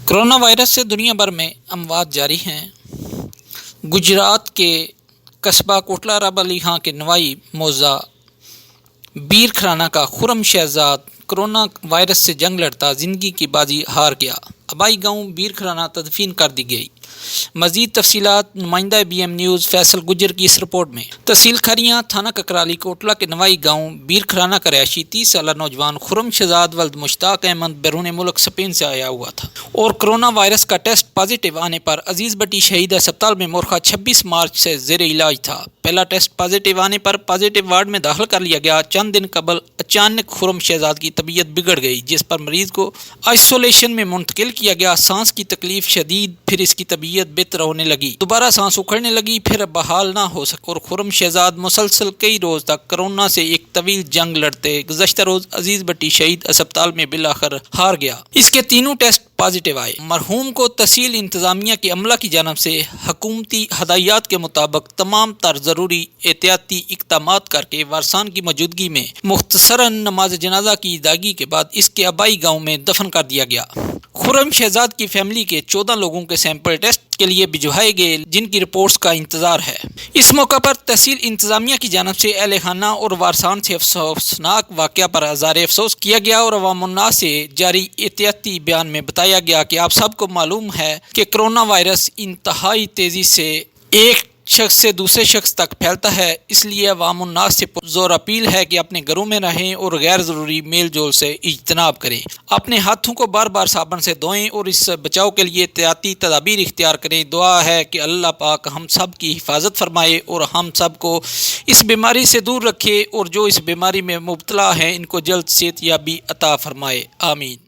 Corona virus سے دنیا بھر میں اموات جاری ہیں۔ گجرات کے قصبہ کوٹلہ رب علی خان کے نوائی موضع بیر کھرانا کا خرم شہزاد کورونا وائرس سے جنگ لڑتا زندگی کی بازی ہار گیا۔ آبائی گاؤں بیر کھرانا تدفین کر دی گئی۔ مزید تفصیلات نمائندہ بی ایم نیوز فیصل گجر کی اس رپورٹ میں۔ تحصیل کھریاں تھانہ ککرالی کوٹلہ کے نوائی گاؤں بیر کھرانا کا رہائشی 30 سالہ نوجوان خرم شہزاد ولد مشتاق احمد بیرون ملک اسپین سے آیا ہوا تھا اور کورونا وائرس کا ٹیسٹ پازیٹیو آنے پر عزیز بٹی شہید اسپتال میں مورخہ 26 مارچ سے زیر علاج تھا۔ پہلا ٹیسٹ پازیٹیو آنے پر پازیٹیو وارڈ میں داخل کر لیا گیا۔ چند دن قبل اچانک خرم شہزاد کی طبیعت بگڑ گئی، جس پر مریض کو آئسولیشن میں منتقل کیا گیا۔ سانس کی تکلیف شدید، پھر اس کی طبیعت بہتر ہونے لگی، دوبارہ سانس اکھڑنے لگی، پھر بحال نہ ہو سکا اور خرم شہزاد مسلسل کئی روز تک کورونا سے ایک طویل جنگ لڑتے گزشتہ روز عزیز بٹی شہید اسپتال میں بالآخر ہار گیا۔ اس کے تینوں ٹیسٹ پازیٹیو آئے۔ مرحوم کو تحصیل انتظامیہ کے عملہ کی جانب سے حکومتی ہدایات کے مطابق تمام تر ضروری احتیاطی اقدامات کر کے وارثان کی موجودگی میں مختصراً نماز جنازہ کی ادائیگی کے بعد اس کے آبائی گاؤں میں دفن کر دیا گیا۔ خرم شہزاد کی فیملی کے 14 لوگوں کے سیمپل ٹیسٹ کے لیے بھجوائے گئے، جن کی رپورٹس کا انتظار ہے۔ اس موقع پر تحصیل انتظامیہ کی جانب سے اہل خانہ اور وارثان سے افسوسناک واقعہ پر اظہار افسوس کیا گیا اور عوام الناس سے جاری احتیاطی بیان میں بتایا گیا کہ آپ سب کو معلوم ہے کہ کورونا وائرس انتہائی تیزی سے ایک شخص سے دوسرے شخص تک پھیلتا ہے، اس لیے عوام الناس سے پرزور اپیل ہے کہ اپنے گھروں میں رہیں اور غیر ضروری میل جول سے اجتناب کریں۔ اپنے ہاتھوں کو بار بار صابن سے دھوئیں اور اس بچاؤ کے لیے احتیاطی تدابیر اختیار کریں۔ دعا ہے کہ اللہ پاک ہم سب کی حفاظت فرمائے اور ہم سب کو اس بیماری سے دور رکھے اور جو اس بیماری میں مبتلا ہیں ان کو جلد صحت یابی عطا فرمائے، آمین۔